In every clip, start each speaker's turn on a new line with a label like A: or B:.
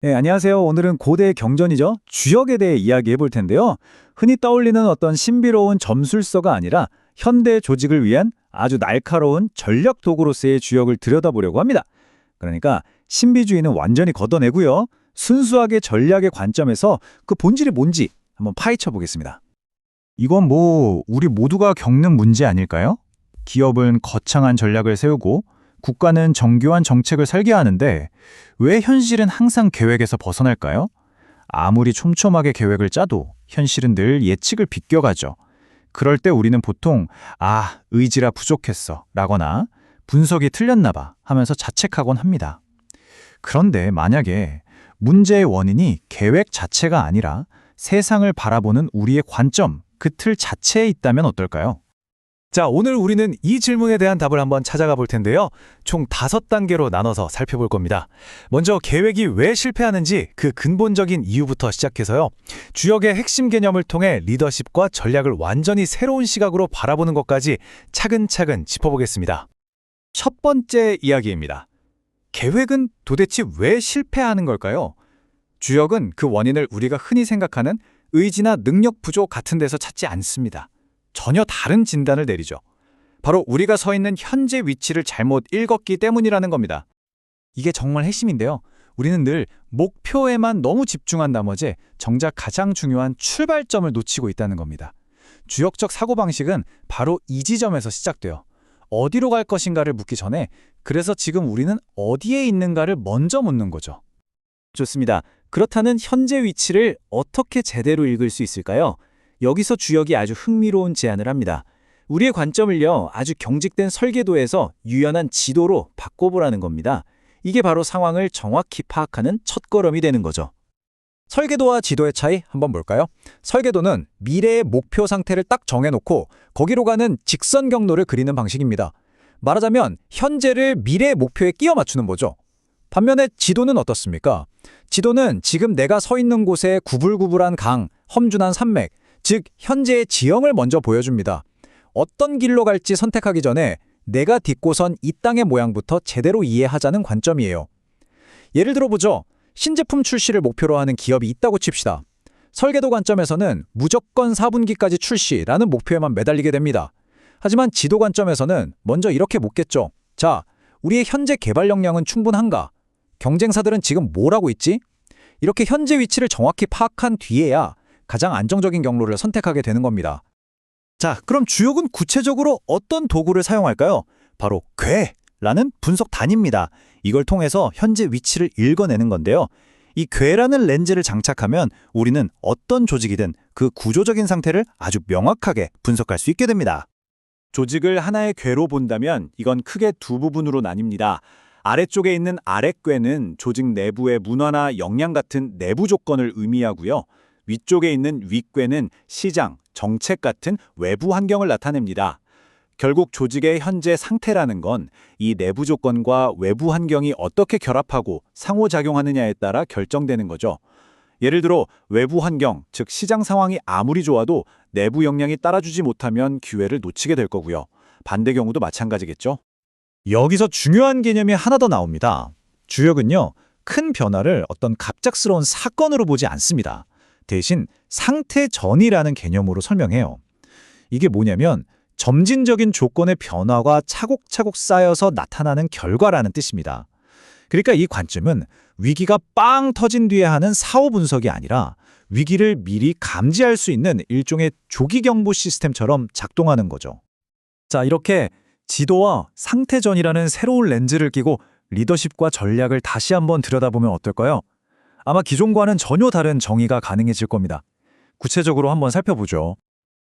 A: 네, 안녕하세요. 오늘은 고대 경전이죠. 주역에 대해 이야기해 볼 텐데요. 흔히 떠올리는 어떤 신비로운 점술서가 아니라 현대 조직을 위한 아주 날카로운 전략 도구로서의 주역을 들여다보려고 합니다. 그러니까 신비주의는 완전히 걷어내고요. 순수하게 전략의 관점에서 그 본질이 뭔지 한번 파헤쳐 보겠습니다.
B: 이건 우리 모두가 겪는 문제 아닐까요? 기업은 거창한 전략을 세우고 국가는 정교한 정책을 설계하는데 왜 현실은 항상 계획에서 벗어날까요? 아무리 촘촘하게 계획을 짜도 현실은 늘 예측을 비껴가죠. 그럴 때 우리는 보통 의지라 부족했어 라거나 분석이 틀렸나 봐 하면서 자책하곤 합니다. 그런데 만약에 문제의 원인이 계획 자체가 아니라 세상을 바라보는 우리의 관점, 그 틀 자체에 있다면 어떨까요?
A: 자, 오늘 우리는 이 질문에 대한 답을 한번 찾아가 볼 텐데요. 총 5단계로 나눠서 살펴볼 겁니다. 먼저 계획이 왜 실패하는지 그 근본적인 이유부터 시작해서요. 주역의 핵심 개념을 통해 리더십과 전략을 완전히 새로운 시각으로 바라보는 것까지 차근차근 짚어보겠습니다. 첫 번째 이야기입니다. 계획은 도대체 왜 실패하는 걸까요? 주역은 그 원인을 우리가 흔히 생각하는 의지나 능력 부족 같은 데서 찾지 않습니다. 전혀 다른 진단을 내리죠. 바로 우리가 서 있는 현재 위치를 잘못 읽었기 때문이라는 겁니다. 이게 정말 핵심인데요. 우리는 늘 목표에만 너무 집중한 나머지 정작 가장 중요한 출발점을 놓치고 있다는 겁니다. 주역적 사고방식은 바로 이 지점에서 시작돼요. 어디로 갈 것인가를 묻기 전에 그래서 지금 우리는 어디에 있는가를 먼저 묻는 거죠. 좋습니다. 그렇다는 현재 위치를 어떻게 제대로 읽을 수 있을까요? 여기서 주역이 아주 흥미로운 제안을 합니다. 우리의 관점을요, 아주 경직된 설계도에서 유연한 지도로 바꿔보라는 겁니다. 이게 바로 상황을 정확히 파악하는 첫걸음이 되는 거죠. 설계도와 지도의 차이 한번 볼까요? 설계도는 미래의 목표 상태를 딱 정해놓고 거기로 가는 직선 경로를 그리는 방식입니다. 말하자면 현재를 미래의 목표에 끼워 맞추는 거죠. 반면에 지도는 어떻습니까? 지도는 지금 내가 서 있는 곳에 구불구불한 강, 험준한 산맥, 즉 현재의 지형을 먼저 보여줍니다. 어떤 길로 갈지 선택하기 전에 내가 딛고선 이 땅의 모양부터 제대로 이해하자는 관점이에요. 예를 들어보죠. 신제품 출시를 목표로 하는 기업이 있다고 칩시다. 설계도 관점에서는 무조건 4분기까지 출시라는 목표에만 매달리게 됩니다. 하지만 지도 관점에서는 먼저 이렇게 묻겠죠. 자, 우리의 현재 개발 역량은 충분한가? 경쟁사들은 지금 뭘 하고 있지? 이렇게 현재 위치를 정확히 파악한 뒤에야 가장 안정적인 경로를 선택하게 되는 겁니다. 자, 그럼 주역은 구체적으로 어떤 도구를 사용할까요? 바로 궤라는 분석 단위입니다. 이걸 통해서 현재 위치를 읽어내는 건데요. 이 궤라는 렌즈를 장착하면 우리는 어떤 조직이든 그 구조적인 상태를 아주 명확하게 분석할 수 있게 됩니다. 조직을 하나의 궤로 본다면 이건 크게 두 부분으로 나뉩니다. 아래쪽에 있는 아랫궤는 조직 내부의 문화나 역량 같은 내부 조건을 의미하고요. 위쪽에 있는 윗궤는 시장, 정책 같은 외부 환경을 나타냅니다. 결국 조직의 현재 상태라는 건 이 내부 조건과 외부 환경이 어떻게 결합하고 상호작용하느냐에 따라 결정되는 거죠. 예를 들어 외부 환경, 즉 시장 상황이 아무리 좋아도 내부 역량이 따라주지 못하면 기회를 놓치게 될 거고요. 반대 경우도 마찬가지겠죠. 여기서 중요한 개념이 하나 더 나옵니다. 주역은요, 큰 변화를 어떤 갑작스러운 사건으로 보지 않습니다. 대신 상태 전이라는 개념으로 설명해요. 이게 뭐냐면 점진적인 조건의 변화가 차곡차곡 쌓여서 나타나는 결과라는 뜻입니다. 그러니까 이 관점은 위기가 빵 터진 뒤에 하는 사후 분석이 아니라 위기를 미리 감지할 수 있는 일종의 조기 경보 시스템처럼 작동하는 거죠. 자, 이렇게 지도와 상태전이라는 새로운 렌즈를 끼고 리더십과 전략을 다시 한번 들여다보면 어떨까요? 아마 기존과는 전혀 다른 정의가 가능해질 겁니다. 구체적으로 한번 살펴보죠.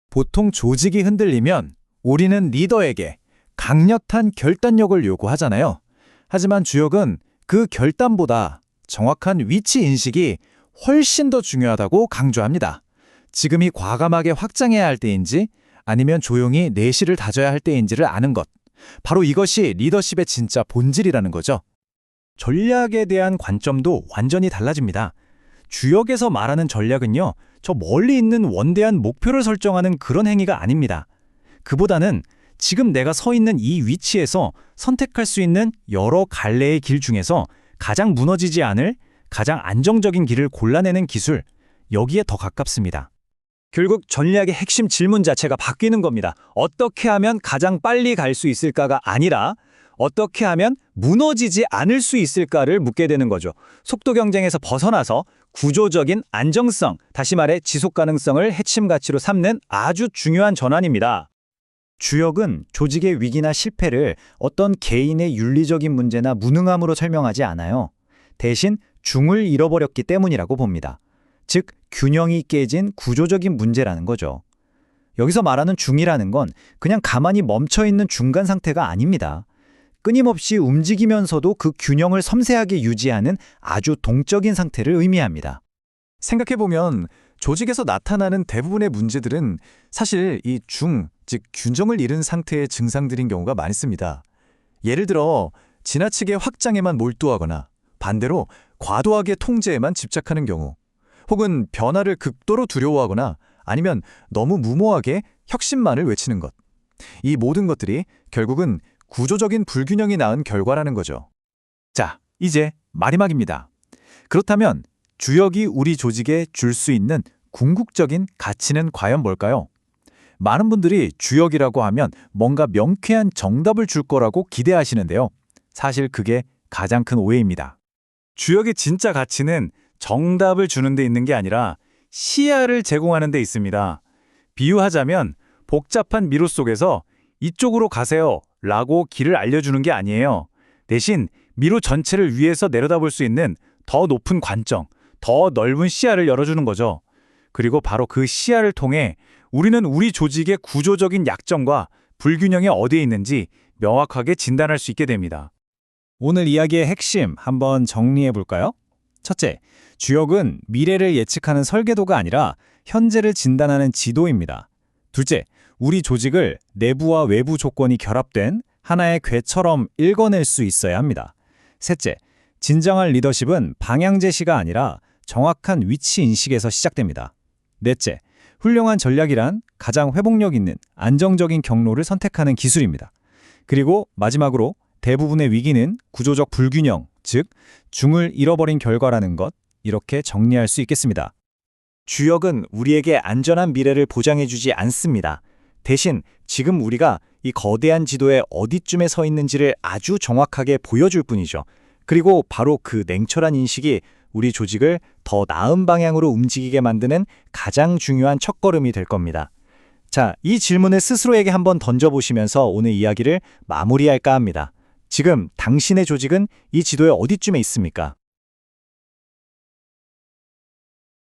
A: 보통 조직이 흔들리면 우리는 리더에게 강력한 결단력을 요구하잖아요. 하지만 주역은 그 결단보다 정확한 위치 인식이 훨씬 더 중요하다고 강조합니다. 지금이 과감하게 확장해야 할 때인지 아니면 조용히 내실을 다져야 할 때인지를 아는 것. 바로 이것이 리더십의 진짜 본질이라는 거죠. 전략에 대한 관점도 완전히 달라집니다. 주역에서 말하는 전략은요, 저 멀리 있는 원대한 목표를 설정하는 그런 행위가 아닙니다. 그보다는 지금 내가 서 있는 이 위치에서 선택할 수 있는 여러 갈래의 길 중에서 가장 무너지지 않을, 가장 안정적인 길을 골라내는 기술, 여기에 더 가깝습니다. 결국 전략의 핵심 질문 자체가 바뀌는 겁니다. 어떻게 하면 가장 빨리 갈 수 있을까가 아니라 어떻게 하면 무너지지 않을 수 있을까를 묻게 되는 거죠. 속도 경쟁에서 벗어나서 구조적인 안정성, 다시 말해 지속 가능성을 핵심 가치로 삼는 아주 중요한 전환입니다.
C: 주역은 조직의 위기나 실패를 어떤 개인의 윤리적인 문제나 무능함으로 설명하지 않아요. 대신 중을 잃어버렸기 때문이라고 봅니다. 즉, 균형이 깨진 구조적인 문제라는 거죠. 여기서 말하는 중이라는 건 그냥 가만히 멈춰있는 중간 상태가 아닙니다. 끊임없이 움직이면서도 그 균형을 섬세하게 유지하는 아주 동적인 상태를 의미합니다.
A: 생각해보면 조직에서 나타나는 대부분의 문제들은 사실 이 중, 즉 균형을 잃은 상태의 증상들인 경우가 많습니다. 예를 들어 지나치게 확장에만 몰두하거나 반대로 과도하게 통제에만 집착하는 경우, 혹은 변화를 극도로 두려워하거나 아니면 너무 무모하게 혁신만을 외치는 것. 이 모든 것들이 결국은 구조적인 불균형이 낳은 결과라는 거죠. 자, 이제 마지막입니다. 그렇다면 주역이 우리 조직에 줄 수 있는 궁극적인 가치는 과연 뭘까요? 많은 분들이 주역이라고 하면 뭔가 명쾌한 정답을 줄 거라고 기대하시는데요. 사실 그게 가장 큰 오해입니다. 주역의 진짜 가치는 정답을 주는 데 있는 게 아니라 시야를 제공하는 데 있습니다. 비유하자면 복잡한 미로 속에서 이쪽으로 가세요 라고 길을 알려주는 게 아니에요. 대신 미로 전체를 위에서 내려다볼 수 있는 더 높은 관점, 더 넓은 시야를 열어주는 거죠. 그리고 바로 그 시야를 통해 우리는 우리 조직의 구조적인 약점과 불균형이 어디에 있는지 명확하게 진단할 수 있게 됩니다.
B: 오늘 이야기의 핵심 한번 정리해 볼까요? 첫째, 주역은 미래를 예측하는 설계도가 아니라 현재를 진단하는 지도입니다. 둘째, 우리 조직을 내부와 외부 조건이 결합된 하나의 궤처럼 읽어낼 수 있어야 합니다. 셋째, 진정한 리더십은 방향 제시가 아니라 정확한 위치 인식에서 시작됩니다. 넷째, 훌륭한 전략이란 가장 회복력 있는 안정적인 경로를 선택하는 기술입니다. 그리고 마지막으로 대부분의 위기는 구조적 불균형, 즉 중을 잃어버린 결과라는 것, 이렇게 정리할 수 있겠습니다.
C: 주역은 우리에게 안전한 미래를 보장해주지 않습니다. 대신 지금 우리가 이 거대한 지도에 어디쯤에 서 있는지를 아주 정확하게 보여줄 뿐이죠. 그리고 바로 그 냉철한 인식이 우리 조직을 더 나은 방향으로 움직이게 만드는 가장 중요한 첫걸음이 될 겁니다. 자, 이 질문을 스스로에게 한번 던져보시면서 오늘 이야기를 마무리할까 합니다. 지금 당신의 조직은 이 지도에 어디쯤에 있습니까?